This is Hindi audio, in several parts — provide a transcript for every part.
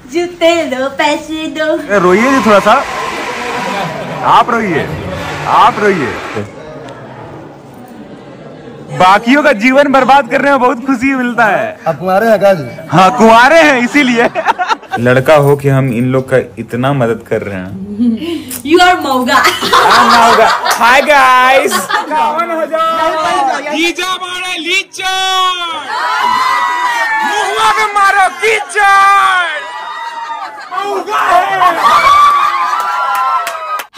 जूते दो पैसे दो। रोइए जी थोड़ा सा, आप रोइए, आप रोइए। बाकियों का जीवन बर्बाद करने में बहुत खुशी मिलता है। आप कुंवारे हैं क्या जी? हाँ कुंवारे हैं इसीलिए। लड़का हो कि हम इन लोग का इतना मदद कर रहे हैं। You are मौगा। हाय गाइस, कौन हो जाओ? लीजा मारो लीचर, मुंह में मारो कीचड़।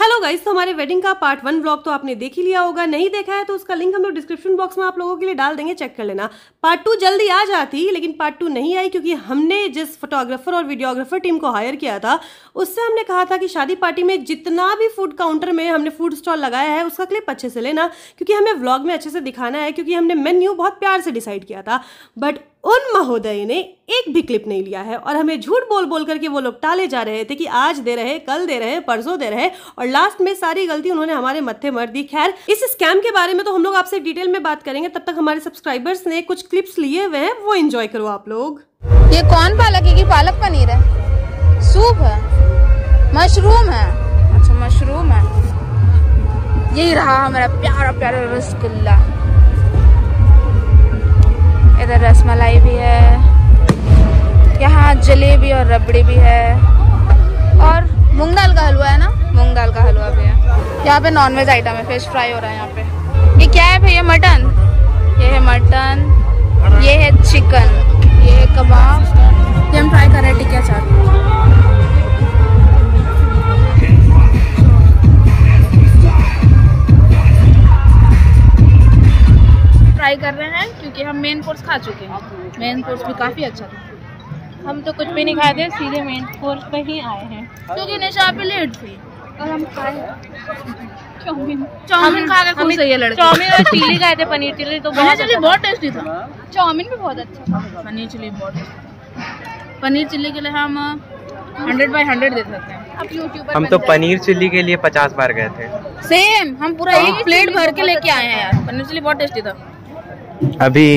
हेलो गाइस, तो हमारे वेडिंग का पार्ट 1 व्लॉग तो आपने देख ही लिया होगा। नहीं देखा है तो उसका लिंक हम लोग डिस्क्रिप्शन बॉक्स में आप लोगों के लिए डाल देंगे, चेक कर लेना। पार्ट 2 जल्दी आ जाती, लेकिन पार्ट 2 नहीं आई क्योंकि हमने जिस फोटोग्राफर और वीडियोग्राफर टीम को हायर किया था उससे हमने कहा था कि शादी पार्टी में जितना भी फूड काउंटर में हमने फूड स्टॉल लगाया है उसका क्लिप अच्छे से लेना, क्योंकि हमें व्लॉग में अच्छे से दिखाना है, क्योंकि हमने मेन्यू बहुत प्यार से डिसाइड किया था। बट उन महोदय ने एक भी क्लिप नहीं लिया है और हमें झूठ बोल बोल करके वो लोग टाले जा रहे थे कि आज दे रहे, कल दे रहे, परसों दे रहे, और लास्ट में सारी गलती उन्होंने हमारे मत्थे मर दी। खैर, इस स्कैम के बारे में तो हम लोग आपसे डिटेल में बात करेंगे, तब तक हमारे सब्सक्राइबर्स ने कुछ क्लिप्स लिए हुए हैं, वो एंजॉय करो आप लोग। ये कौन पालक है? कि पालक पनीर है, सूप है, मशरूम है। अच्छा मशरूम है। यही रहा हमारा प्यारा प्यारा रसगुल्ला। इधर रसमलाई भी है, यहाँ जलेबी और रबड़ी भी है, और मूंग दाल का हलवा है ना, मूंग दाल का हलवा भी है। यहाँ पे नॉनवेज आइटम है, फिश फ्राई हो रहा है यहाँ पे। ये क्या है भैया? मटन। ये है मटन, ये है चिकन, ये है कबाब, ये हम ट्राई कर रहे हैं टिक्का चाट। ट्राई कर रहे हैं क्योंकि हम मेन कोर्स खा चुके हैं। मेन कोर्स भी काफी अच्छा था। हम तो कुछ भी नहीं खाए थे, सीधे मेन कोर्स पे ही आए हैं क्योंकि निशा पे लेट थी और हम खाए चाउमीन। चाउमीन खा के खुश है ये लड़के। चाउमीन और चिली खाए थे, पनीर चिली तो पनीर चिली बहुत टेस्टी था। चाउमीन भी बहुत अच्छा था। पनीर चिली बहुत टेस्टी। पनीर चिली के लिए हम 100/100 दे सकते हैं। अब यूट्यूबर हम तो पनीर चिल्ली के लिए 50 बार गए थे। सेम, हम पूरा एक प्लेट भर के लेके आए हैं यार। पनीर चिली बहुत टेस्टी था। अभी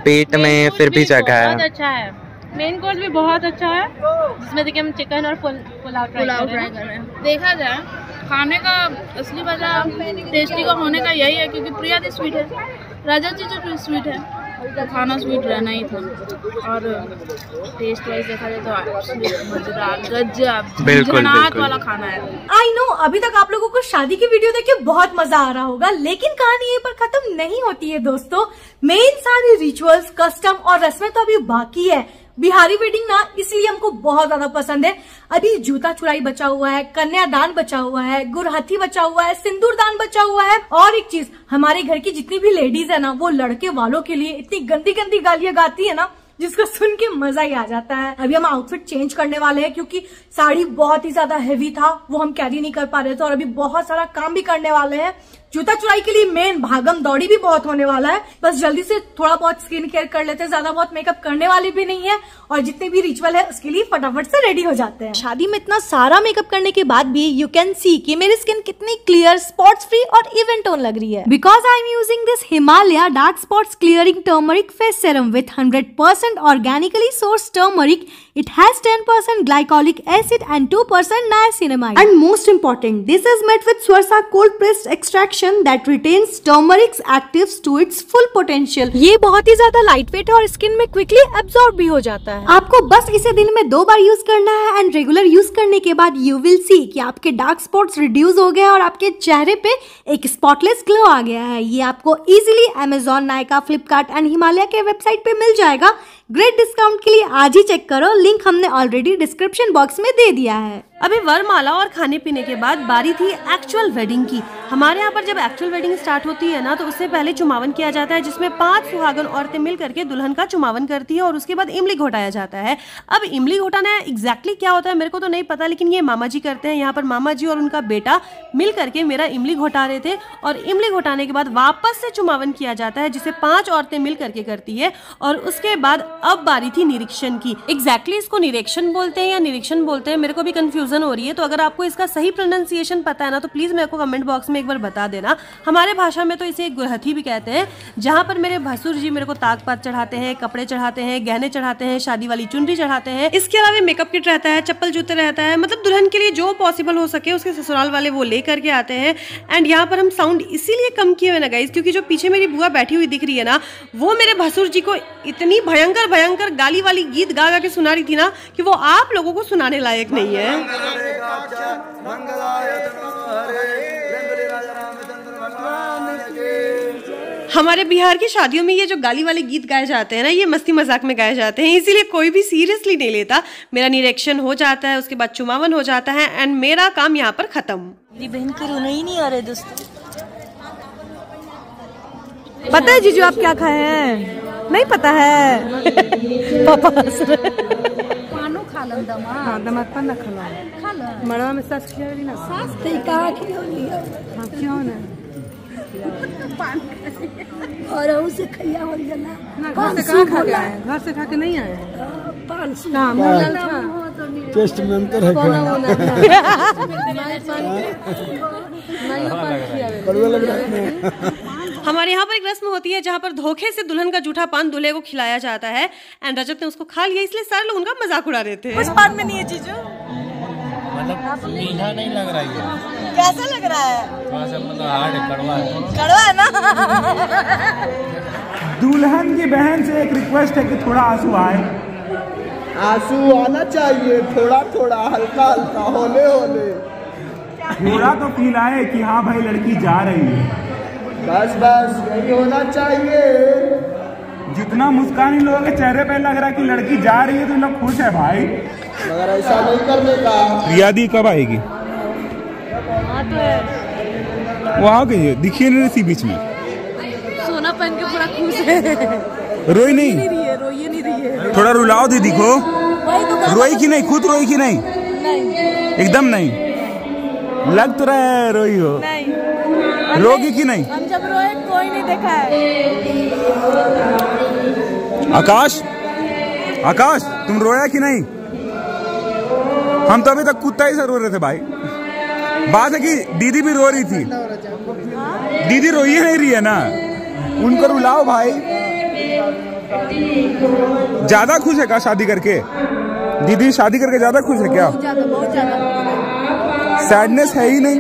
पेट में फिर भी जगह है। बहुत अच्छा है, मेन कोर्स भी बहुत अच्छा है, जिसमें देखिए हम चिकन और पुलाव ट्राई कर रहे हैं। देखा जाए खाने का असली वजह टेस्टी का होने का यही है क्योंकि प्रिया दी स्वीट है, राजा जी जो स्वीट है, तो खाना स्वीट रहना ही था। और टेस्ट वाइज देखा जाए तो मजेदार, गजब, बिल्कुल वाला खाना है। आई नो, अभी तक आप लोगों को शादी की वीडियो देख के बहुत मजा आ रहा होगा, लेकिन कहानी यहीं पर खत्म नहीं होती है दोस्तों। मेन सारे रिचुअल्स, कस्टम और रस्में तो अभी बाकी है। बिहारी वेडिंग ना इसलिए हमको बहुत ज्यादा पसंद है। अभी जूता चुराई बचा हुआ है, कन्यादान बचा हुआ है, गुरहथी बचा हुआ है, सिंदूर दान बचा हुआ है, और एक चीज, हमारे घर की जितनी भी लेडीज है ना, वो लड़के वालों के लिए इतनी गंदी गंदी गालियां गाती है ना, जिसको सुन के मजा ही आ जाता है। अभी हम आउटफिट चेंज करने वाले हैं क्योंकि साड़ी बहुत ही ज्यादा हेवी था, वो हम कैरी नहीं कर पा रहे थे, और अभी बहुत सारा काम भी करने वाले हैं। जूता चुराई के लिए मेन भागम दौड़ी भी बहुत होने वाला है। बस जल्दी से थोड़ा बहुत स्किन केयर कर लेते हैं, ज्यादा बहुत मेकअप करने वाले भी नहीं है, और जितने भी रिचुअल है उसके लिए फटाफट से रेडी हो जाते हैं। शादी में इतना सारा मेकअप करने के बाद भी यू कैन सी कि मेरी स्किन कितनी क्लियर, स्पॉट्स फ्री और इवन टोन लग रही है, because I am using this Himalaya dark spots clearing turmeric face serum with 100% organically source turmeric. It has 10% glycolic acid and 2% niacinamide. And most important, this is made with Swarsa cold pressed extraction that retains turmeric's actives to its full potential. ये बहुत ही ज्यादा लाइट वेट है और स्किन में क्विकली एब्जॉर्ब भी हो जाता है। आपको बस इसे दिन में 2 बार यूज करना है एंड रेगुलर यूज करने के बाद यू विल सी कि आपके डार्क स्पॉट्स रिड्यूस हो गए और आपके चेहरे पे एक स्पॉटलेस ग्लो आ गया है। ये आपको easily Amazon, Nykaa, Flipkart and Himalaya के वेबसाइट पे मिल जाएगा। ग्रेट डिस्काउंट के लिए आज ही चेक करो, लिंक हमने ऑलरेडी डिस्क्रिप्शन बॉक्स में दे दिया है। अभी वरमाला और खाने पीने के बाद बारी थी एक्चुअल वेडिंग की। हमारे यहाँ पर जब एक्चुअल वेडिंग स्टार्ट होती है ना, तो उससे पहले चुमावन किया जाता है, जिसमें 5 सुहागन औरतें मिल करके दुल्हन का चुमावन करती है और उसके बाद इमली घोटाया जाता है। अब इमली घोटाना एग्जैक्टली क्या होता है मेरे को तो नहीं पता, लेकिन ये मामा जी करते हैं। यहाँ पर मामा जी और उनका बेटा मिल करके मेरा इमली घोटा रहे थे, और इमली घोटाने के बाद वापस से चुमावन किया जाता है, जिसे 5 औरतें मिल करके करती है, और उसके बाद अब बारी थी निरीक्षण की। एग्जैक्टली इसको निरीक्षण बोलते हैं या निरीक्षण बोलते हैं, मेरे को भी कंफ्यूजन हो रही है। तो अगर आपको इसका सही प्रोनाउंसिएशन पता है ना तो प्लीज मेरे को कमेंट बॉक्स में एक बार बता देना। हमारे भाषा में तो इसे एक गुरहथी भी कहते हैं, जहाँ पर मेरे भसुर जी मेरे को ताक पात चढ़ाते हैं, कपड़े चढ़ाते हैं, गहने चढ़ाते हैं, शादी वाली चुनरी चढ़ाते हैं। इसके अलावा मेकअप किट रहता है, चप्पल जूते रहता है, मतलब दुल्हन के लिए जो पॉसिबल हो सके उसके ससुराल वाले वो ले करके आते हैं। एंड यहाँ पर हम साउंड इसीलिए कम किए हुए ना गाइस, क्योंकि जो पीछे मेरी बुआ बैठी हुई दिख रही है ना, वो मेरे भसुर जी को इतनी भयंकर भयंकर गाली वाली गीत गा गा के सुना रही थी ना कि वो आप लोगों को सुनाने लायक नहीं है। हमारे बिहार की शादियों में ये जो गाली वाले गीत गाए जाते हैं ना, ये मस्ती मजाक में गाए जाते हैं, इसीलिए कोई भी सीरियसली नहीं लेता। मेरा निरीक्षण हो जाता है, उसके बाद चुमावन हो जाता है एंड मेरा काम यहाँ पर खत्म। मेरी बहन के रोना ही नहीं आ रहा है दोस्तों। पता है जीजू आप क्या खाए हैं? नहीं पता है। पापा पानो खा लो दमा। हाँ दमाद पान ना खा लो। मड़ा में सास खिलाड़ी ना। सास ते का खिलाड़ी। हाँ क्यों ना? पान और उसे खैया हो जाना। घर से खा के आए? घर से खा के नहीं आए? पान से। हाँ मोला था। टेस्ट में अंतर है क्या? कड़वा लग रहा है। हमारे यहाँ पर एक रस्म होती है जहाँ पर धोखे से दुल्हन का जूठा पान दूल्हे को खिलाया जाता है एंड रजत ने उसको खा लिया, इसलिए सारे लोग उनका मजाक उड़ा रहे थे। कुछ पान में नहीं है जीजू। मतलब मीठा नहीं लग रहा है। कैसा लग रहा है? थोड़ा सा मतलब हार्ड है, कड़वा है। कड़वा है ना? दुल्हन की बहन से एक रिक्वेस्ट है कि थोड़ा आंसू आए। आंसू आना चाहिए, थोड़ा थोड़ा, हल्का हल्का, होले होले। थोड़ा तो फील आए कि हाँ भाई लड़की जा रही है। बस बस यही होना चाहिए। जितना मुस्कान इन लोगों के चेहरे पे लग रहा है कि लड़की जा रही है तो इन लोग खुश है भाई। मगर ऐसा नहीं करने का। रियादी कब आएगी? वो आ गई है, दिखिए नहीं इसी बीच में। सोना पहन के पूरा खुश है। रोई नहीं रोई नहीं रही है। थोड़ा रुलाओ दीदी को। रोई की नहीं, खुद रोई की नहीं? एकदम नहीं। लग तो रहा है रोई हो। रोगी की नहीं? हम जब रोए कोई नहीं देखा है। आकाश, आकाश तुम रोया कि नहीं? हम तो अभी तक कुत्ता ही से रो रहे थे भाई। बात है कि दीदी भी रो रही थी। दीदी रोई ही नहीं रही है ना, उनको रुलाओ भाई। ज्यादा खुश है क्या शादी करके? दीदी शादी करके ज्यादा खुश है क्या? बहुत ज्यादा। सैडनेस है ही नहीं।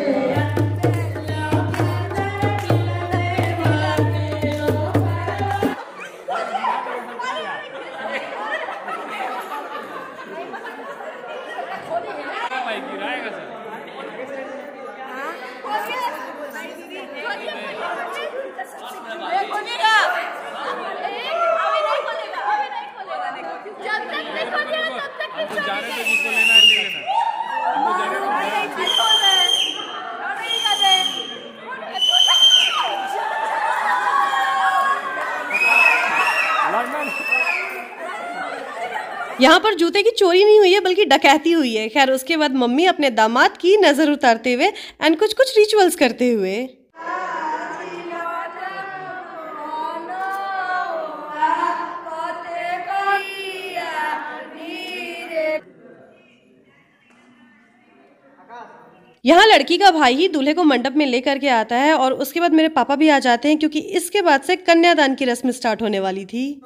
यहाँ पर जूते की चोरी नहीं हुई है बल्कि डकैती हुई है। खैर उसके बाद मम्मी अपने दामाद की नजर उतारते हुए एंड कुछ कुछ रिचुअल्स करते हुए। यहाँ लड़की का भाई ही दूल्हे को मंडप में लेकर के आता है और उसके बाद मेरे पापा भी आ जाते हैं क्योंकि इसके बाद से कन्यादान की रस्म स्टार्ट होने वाली थी।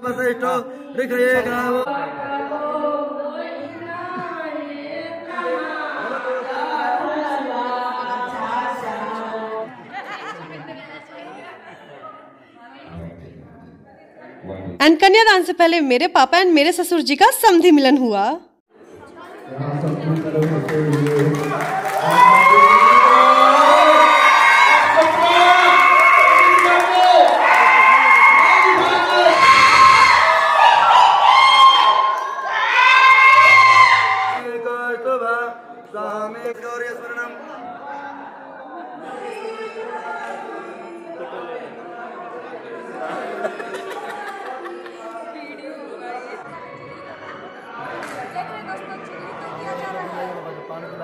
एंड कन्यादान से पहले मेरे पापा एंड मेरे ससुर जी का समधि मिलन हुआ।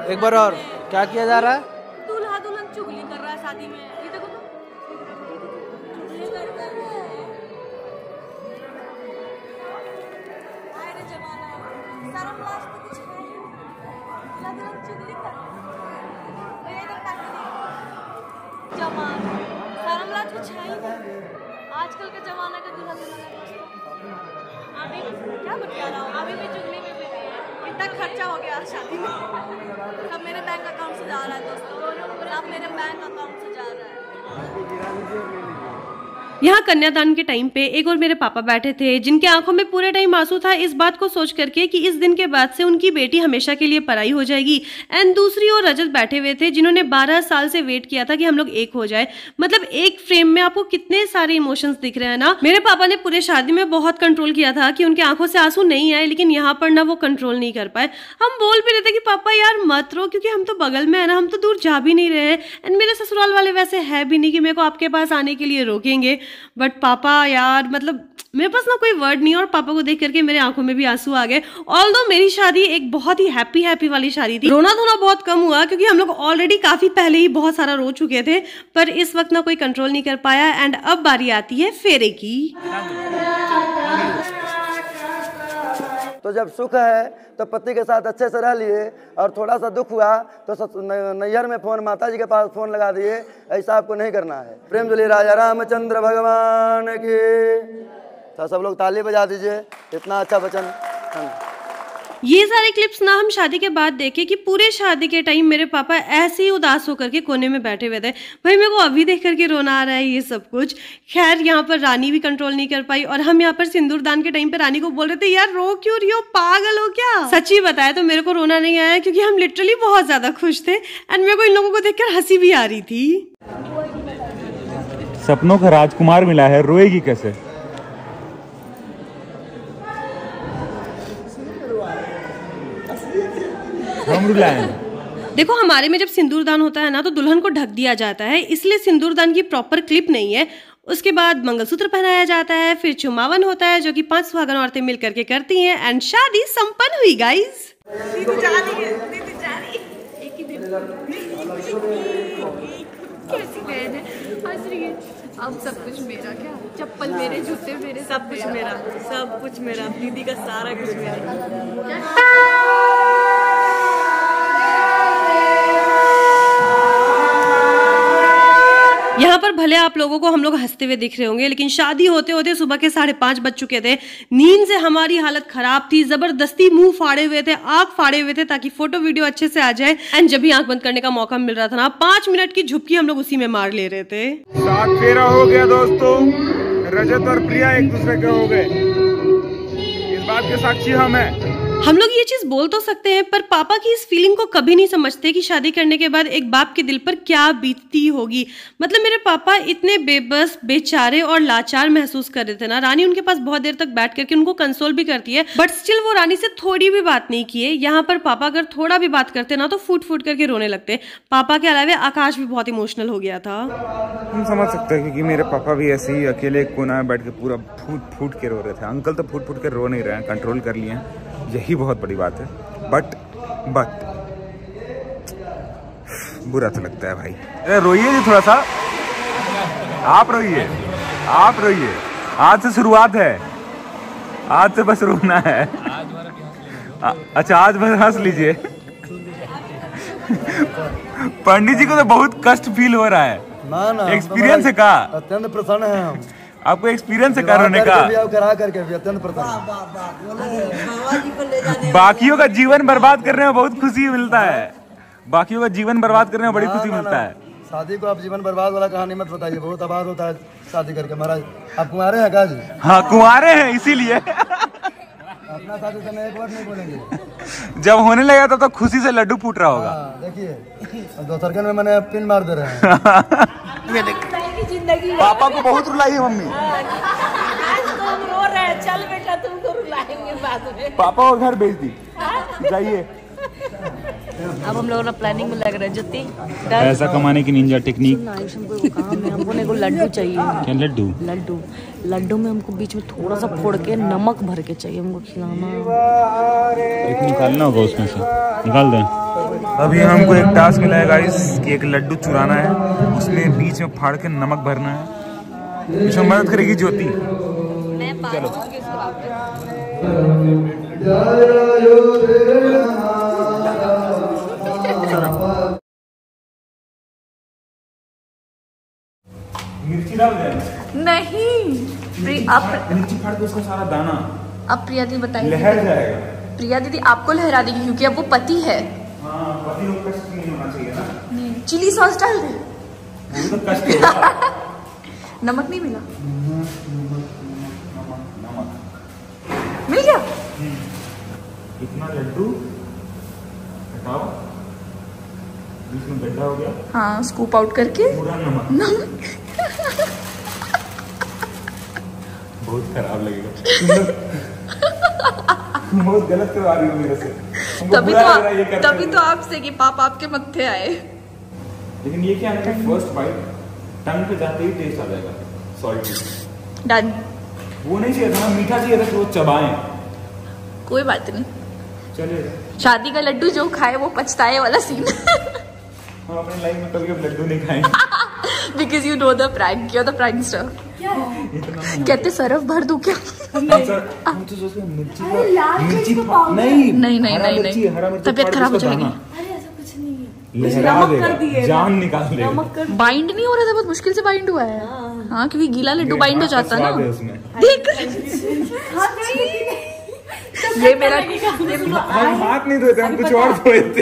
एक बार और क्या किया जा रहा है? दूल्हा दुल्हन चुगली कर रहा है शादी में। ये देखो तो। आजकल के जमाने का दूल्हा अभी क्या बता रहा हूँ, अभी भी चुगली में भी है। कितना खर्चा हो गया शादी में? अब मेरे बैंक अकाउंट से जा रहा है दोस्तों, अब मेरे बैंक अकाउंट से जा रहा है। यहाँ कन्यादान के टाइम पे एक और मेरे पापा बैठे थे जिनके आंखों में पूरे टाइम आंसू था इस बात को सोच करके कि इस दिन के बाद से उनकी बेटी हमेशा के लिए पराई हो जाएगी। एंड दूसरी ओर रजत बैठे हुए थे जिन्होंने 12 साल से वेट किया था कि हम लोग एक हो जाए। मतलब एक फ्रेम में आपको कितने सारे इमोशंस दिख रहे हैं ना। मेरे पापा ने पूरे शादी में बहुत कंट्रोल किया था कि उनके आंखों से आंसू नहीं आए, लेकिन यहाँ पर ना वो कंट्रोल नहीं कर पाए। हम बोल भी रहे थे कि पापा यार मत रो, क्योंकि हम तो बगल में है ना, हम तो दूर जा भी नहीं रहे हैं। एंड मेरे ससुराल वाले वैसे है भी नहीं कि मेरे को आपके पास आने के लिए रोकेंगे। बट पापा यार मतलब मेरे पास ना कोई वर्ड नहीं, और पापा को देख करके मेरे आंखों में भी आंसू आ गए। ऑल्दो मेरी शादी एक बहुत ही हैप्पी वाली शादी थी। रोना धोना बहुत कम हुआ क्योंकि हम लोग ऑलरेडी काफी पहले ही बहुत सारा रो चुके थे, पर इस वक्त ना कोई कंट्रोल नहीं कर पाया। एंड अब बारी आती है फेरे की। तो जब सुख है तो पति के साथ अच्छे से रह लिए, और थोड़ा सा दुख हुआ तो नैहर में फोन, माता जी के पास फोन लगा दिए। ऐसा आपको नहीं करना है। प्रेम जुली राजा रामचंद्र भगवान की। तो सब लोग ताली बजा दीजिए, इतना अच्छा वचन। ये सारे क्लिप्स ना हम शादी के बाद देखे कि पूरे शादी के टाइम मेरे पापा ऐसे ही उदास होकर के कोने में बैठे हुए थे। भाई मेरे को अभी देख करके रोना आ रहा है ये सब कुछ। खैर यहाँ पर रानी भी कंट्रोल नहीं कर पाई, और हम यहाँ पर सिंदूरदान के टाइम पे रानी को बोल रहे थे यार रो क्यों रही हो, पागल हो क्या? सच्ची बताया तो मेरे को रोना नहीं आया क्योंकि हम लिटरली बहुत ज्यादा खुश थे। एंड मेरे को इन लोगों को देखकर हंसी भी आ रही थी। सपनों का राजकुमार मिला है, रोएगी कैसे? देखो हमारे में जब सिंदूरदान होता है ना तो दुल्हन को ढक दिया जाता है, इसलिए सिंदूरदान की प्रॉपर क्लिप नहीं है। उसके बाद मंगलसूत्र पहनाया जाता है, फिर चुमावन होता है जो कि 5 सुहागन औरतें मिल करके करती हैं। एंड शादी संपन्न हुई गाइस। कैसी बहन है, हंस रही है। अब सब कुछ मेरा, क्या चप्पल मेरे, जूते मेरे, सब कुछ मेरा, सब कुछ मेरा, दीदी का सारा कुछ मेरा। यहाँ पर भले आप लोगों को हम लोग हंसते हुए दिख रहे होंगे, लेकिन शादी होते होते सुबह के 5:30 बज चुके थे। नींद से हमारी हालत खराब थी, जबरदस्ती मुंह फाड़े हुए थे, आंख फाड़े हुए थे ताकि फोटो वीडियो अच्छे से आ जाए। एंड जब भी आंख बंद करने का मौका मिल रहा था ना, 5 मिनट की झुपकी हम लोग उसी में मार ले रहे थे। 7 फेरा हो गया दोस्तों, रजत और प्रिया एक दूसरे के हो गए। इस बात के साक्षी हम हैं। हम लोग ये चीज बोल तो सकते हैं, पर पापा की इस फीलिंग को कभी नहीं समझते कि शादी करने के बाद एक बाप के दिल पर क्या बीतती होगी। मतलब मेरे पापा इतने बेबस, बेचारे और लाचार महसूस कर रहे थे ना। रानी उनके पास बहुत देर तक बैठ करके उनको कंसोल भी करती है, बट स्टिल वो रानी से थोड़ी भी बात नहीं किए। यहाँ पर पापा अगर थोड़ा भी बात करते ना तो फूट फूट करके रोने लगते। पापा के अलावा आकाश भी बहुत इमोशनल हो गया था। हम समझ सकते हैं क्योंकि मेरे पापा भी ऐसे ही अकेले कोना में बैठ के पूरा फूट फूट के रो रहे थे। अंकल तो फूट फूट के रो नहीं रहे हैं, कंट्रोल कर लिए हैं, यही बहुत बड़ी बात है। बट बुरा तो लगता है भाई। अरे रोइए जी थोड़ा सा, आप रोइए, आप रोइए। आज से शुरुआत है, आज से बस रोना है। अच्छा आज बस हंस लीजिए। पंडित जी को तो बहुत कष्ट फील हो रहा है। ना एक्सपीरियंस है का? अत्यंत प्रसन्न है हम। आपको एक्सपीरियंस है रोने का? करा करके भी अत्यंत प्रसन्न। बाकियों का जीवन बर्बाद करने में बहुत खुशी मिलता है। बाकियों का जीवन बर्बाद करने में बड़ी खुशी मिलता है। शादी को आप जीवन बर्बाद वाला कहानी मत बताइए, बहुत आबाद होता है शादी करके। महाराज आप कुंवारे हैं का जी? हाँ कुंवारे हैं, इसीलिए अपना शादी समय एक वर्ड नहीं बोलेंगे। जब होने लगा तो खुशी से लड्डू फूट रहा होगा। देखिए 2 सेकंड में मैंने पिन मार दे रहे हैं। पापा को बहुत रुलाई है मम्मी। तुम रो रहे हैं, चल बेटा तुमको रुलाएंगे बाद में। पापा को घर भेज दी, जाइए। अब हम लोग ना प्लानिंग में लग रहे हैं। ज्योति पैसा कमाने की निंजा टेक्निक। हमको लड्डू चाहिए। क्या लड्डू? लड्डू में हमको बीच में थोड़ा सा फोड़ के नमक भर के चाहिए हमको खिलाना। एक निकालना होगा उसमें से, निकाल दें। अभी हमको एक टास्क मिला है गाइस कि एक लड्डू चुराना है, उसमें बीच में फाड़ के नमक भरना है। इसमें मदद करेगी ज्योति। चलो मिर्ची डाल दे। नहीं मिर्ची फाड़ के उसका सारा दाना अब प्रिया दीदी बताइए, लहर जाएगा। प्रिया दीदी आपको लहरा देगी क्योंकि अब वो पति है। हाँ, पति को कष्ट नहीं होना चाहिए ना। चिली सॉस डाल दे, वो तो कष्ट होगा। नमक नहीं मिला, मिल गया। इतना लड्डू हटाओ, बीच में गड्ढा हो गया। हाँ, स्कूप आउट करके पूरा नमक बहुत खराब लगेगा। बहुत गलत करवा रही हो मेरे से। तभी तो आपसे कि पाप आपके मत्थे आए। लेकिन ये क्या है, फर्स्ट बाइट टंग पे जाते ही टेस्ट आ जाएगा सॉल्टी। डन। वो नहीं चाहिए था, मीठा चाहिए था, तो वो चबाएं। कोई बात नहीं, चलिए। शादी का लड्डू जो खाए वो पछताए वाला सीन। हम अपनी लाइफ में कभी लड्डू नहीं खाएंगे। Because you know the prank, you are the prankster. कहते सरफ भर दूं क्या? हम तो सोचते हैं मिर्ची नहीं, तबीयत खराब हो जाएगी। लहरा देगा, जान निकाल देगा। बाइंड नहीं हो रहा था, बहुत मुश्किल से बाइंड हुआ है। हाँ, क्योंकि गीला लड्डू बाइंड हो जाता है ना। देख ये मेरा हम हाथ नहीं धोते, हम कुछ और धोते।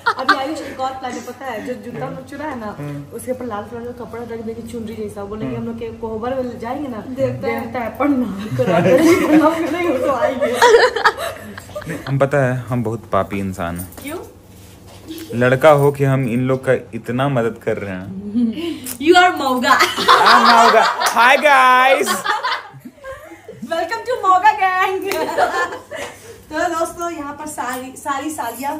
अभी आयुष एक और प्लान है, पता है? जो जूता चुरा है ना, उसके ऊपर लाल कलर का कपड़ा रख देगी चुनरी जैसा। बोलेंगे हम लोग के कोहबर में जाएंगे ना, देखता है हम पता है हम बहुत पापी इंसान हैं। क्यों? लड़का हो कि हम इन लोग का इतना मदद कर रहे हैं। यू आर मौगा। हाय गाइस, वेलकम टू मौगा गैंग। तो दोस्तों, यहाँ पर सारी सालियाँ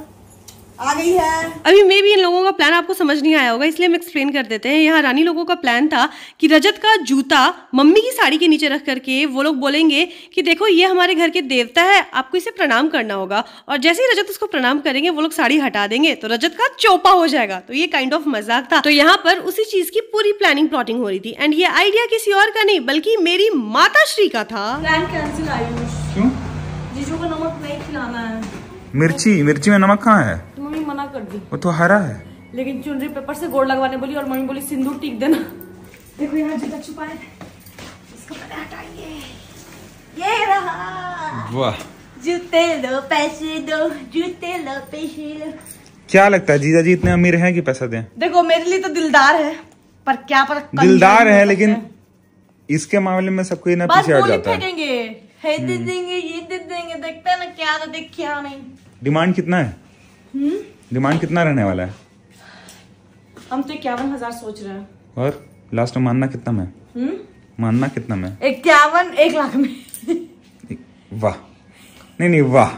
आ गई है। अभी मे भी इन लोगों का प्लान आपको समझ नहीं आया होगा, इसलिए हम एक्सप्लेन कर देते हैं। यहाँ रानी लोगों का प्लान था कि रजत का जूता मम्मी की साड़ी के नीचे रख करके वो लोग बोलेंगे कि देखो ये हमारे घर के देवता है, आपको इसे प्रणाम करना होगा। और जैसे ही रजत उसको प्रणाम करेंगे वो लोग साड़ी हटा देंगे तो रजत का चोपा हो जाएगा। तो ये काइंड ऑफ मजाक था। तो यहाँ पर उसी चीज की पूरी प्लानिंग प्लॉटिंग हो रही थी। एंड ये आइडिया किसी और का नहीं बल्कि मेरी माता श्री का था। Plan cancel Ayush. क्यों? जीजू को नमक नहीं खिलाना है। मिर्ची में नमक कहाँ है? मम्मी मना कर दी। वो तो हरा है। लेकिन चुनरी पेपर से गोड़ लगवाने बोली और मम्मी बोली सिंदूर टिक देना। देखो यहाँ जूता छुपा है, इसको पहले हटाइए। ये रहा। वाह, जूते लो पैसे दो, जूते लो पैसे लो। क्या लगता है जीजा जी इतने अमीर हैं कि पैसा दें? देखो मेरे लिए तो दिलदार है, पर क्या पता। दिलदार है लेकिन इसके मामले में सबको ना पीछे हट जाता है। है दे देंगे, ये दे देंगे, देखते हैं ना क्या तो देख क्या नहीं। डिमांड कितना है? डिमांड कितना रहने वाला है? हम तो 51,000 सोच रहे हैं। और लास्ट में मानना कितना में? मानना कितना में? 51 1 लाख में। वाह, नहीं वाह।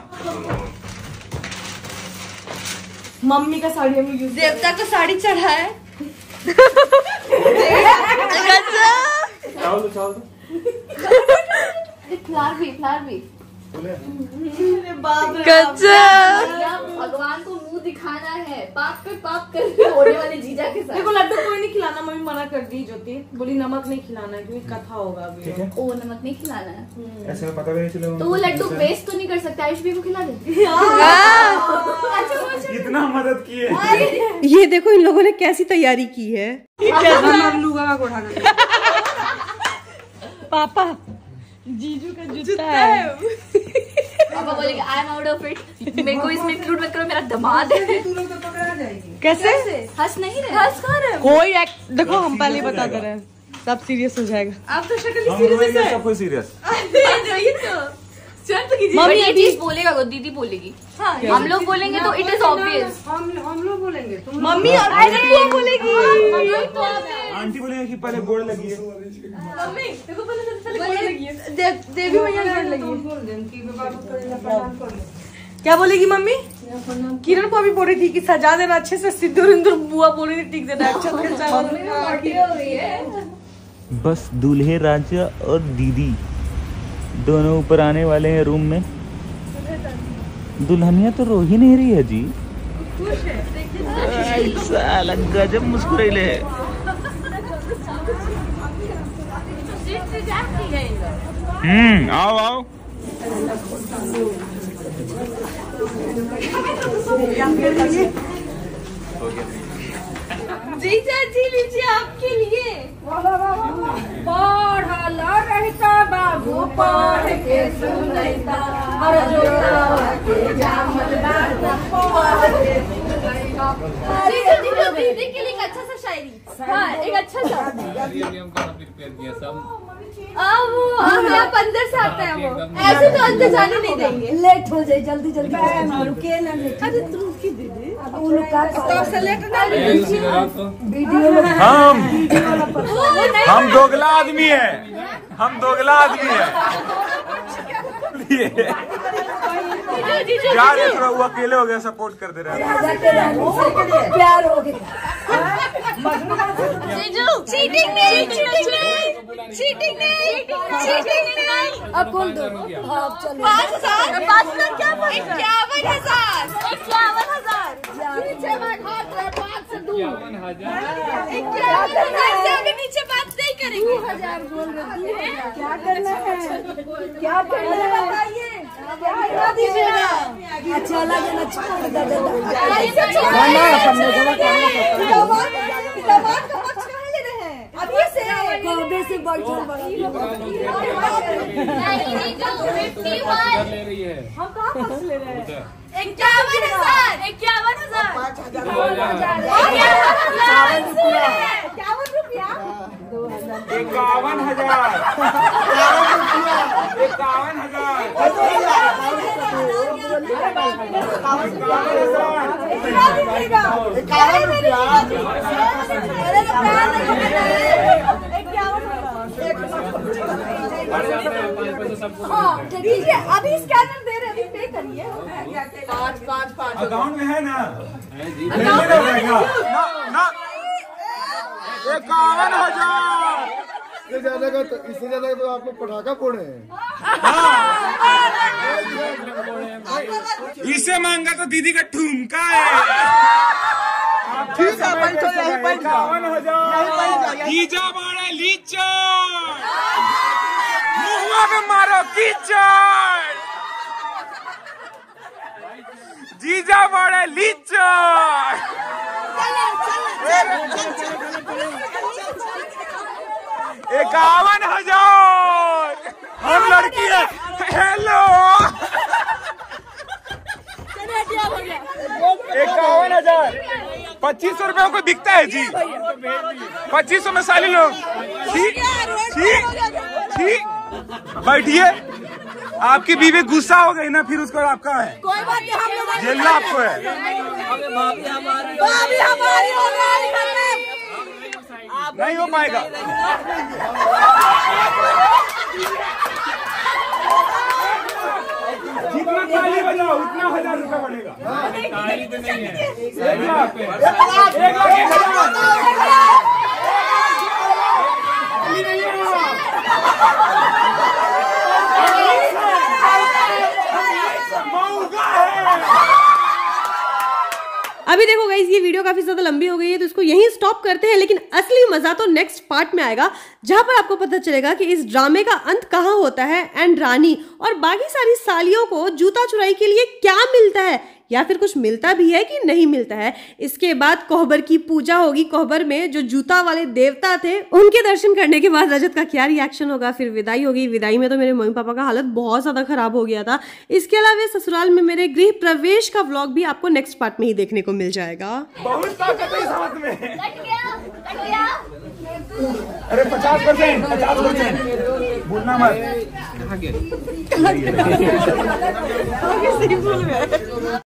मम्मी का साड़ी हमें यूज, देवता को साड़ी चढ़ा है। फ्लावर भी भगवान को मुंह दिखाना है, पाप कर होने वाले जीजा के साथ। देखो लड्डू कोई नहीं खिलाना, मम्मी मना कर दी। ज्योति बोली नमक नहीं खिलाना है क्योंकि कथा होगा अभी। ओ नमक नहीं खिलाना है, ऐसे में पता भी नहीं चलेगा। तो वो लड्डू वेस्ट तो नहीं कर सकता, आयुष भी को खिला दे। इतना मदद की है। ये देखो इन लोगों ने कैसी तैयारी की है। पापा जीजू का जूता है। पापा बोलेंगे I am out of it, मेरे को इसमें इंक्लूड मत करो, मेरा दामाद है। कैसे? हंस नहीं रहे, हंस कहाँ रहे? कोई देखो हम पहले बता दे रहे हैं, सब सीरियस हो जाएगा। आप तो शक्ल सीरियस है। सब सीरियस। मम्मी ये चीज बोलेगा वो दीदी बोलेगी। हाँ, हम लोग बोलेंगे तो इट इज ऑब्वियस। हम लोग बोलेंगे, मम्मी और वो बोलेगी। आंटी बोलेगी कि पहले गोड़ लगी है। मम्मी देखो पहले गोड़ लगी है। देवी मैया गोड़ लगी है। क्या बोलेगी मम्मी? किरण को अभी बोल रही थी कि सजा देना अच्छे से, सिंदूर इंदूर बुआ बोल रही थी टिक देना अच्छा से। बस दूल्हे राजा और दीदी दोनों ऊपर आने वाले हैं रूम में। दुल्हनिया तो रो ही नहीं रही है जी। साला गजब मुस्कुराइले है। आओ आओ। जीजा जी लीजिए आपके लिए। पढ़ला रहता बाबू पढ़ के सुनैता अरे जोड़ा के जामलदार जीजा जी को दीदी के लिए एक अच्छा सा शायरी। हाँ एक अच्छा सा। वो आप अंदर से आता है वो, ऐसे तो अंदर जाने नहीं देंगे। लेट हो जाए जल्दी जल्दी रुके ना। अरे तू रुकी दीदी हम दोगला आदमी है, हम दोगला आदमी है। क्या रे थोड़ा वो अकेले हो गया, सपोर्ट कर दे रहे हैं। प्यार हो गया। चीटिंग नहीं, चीटिंग नहीं, चीटिंग नहीं, चीटिंग नहीं। अब कौन दो? 5,000 क्या? 51,000 नीचे बात नहीं करेंगे। 2,000 बोल रही है। क्या करना है? क्या करना है बताइए। अच्छा लगे ना कौबे से बढ़ हम कहाँ फंस ले रहे हैं? 51,000 51,000 ठीक है अभी स्कैनर दे रहे, अभी पे करिए। 5 अकाउंट में है ना? 51,000 इससे ज्यादा तो आप लोग पटाखा फोड़े हैं। इसे मांगा तो दीदी का ठुमका है। ठीक है 51,000 जीजा मारा लीचर, मुँह में मारो कीचड़, जीजा मारा लीचर। 51,000 हम लड़की है। हेलो 51,000 2500 रुपयों को बिकता है जी। 2500 में साली लोग। ठीक ठीक ठीक बैठिए। आपकी बीवी गुस्सा हो गई ना, फिर उसको आपका है कोई बात नहीं, हम लोग झेलना आपको है। नहीं हो पाएगा। जितना ताली बजाओ उतना 1,000 रुपया बढ़ेगा। ताली पे नहीं है। 1 लाख 1,000। अभी देखो गाइस ये वीडियो काफी ज्यादा लंबी हो गई है तो इसको यहीं स्टॉप करते हैं, लेकिन असली मजा तो नेक्स्ट पार्ट में आएगा जहां पर आपको पता चलेगा कि इस ड्रामे का अंत कहां होता है एंड रानी और बाकी सारी सालियों को जूता चुराई के लिए क्या मिलता है या फिर कुछ मिलता भी है कि नहीं मिलता है। इसके बाद कोहबर की पूजा होगी। कोहबर में जो जूता वाले देवता थे उनके दर्शन करने के बाद रजत का क्या रिएक्शन होगा, फिर विदाई होगी। विदाई में तो मेरे मम्मी पापा का हालत बहुत ज्यादा खराब हो गया था। इसके अलावा ससुराल में मेरे गृह प्रवेश का व्लॉग भी आपको नेक्स्ट पार्ट में ही देखने को मिल जाएगा। बहुत ताकत है साथ में। अरे 50% भूलना मत।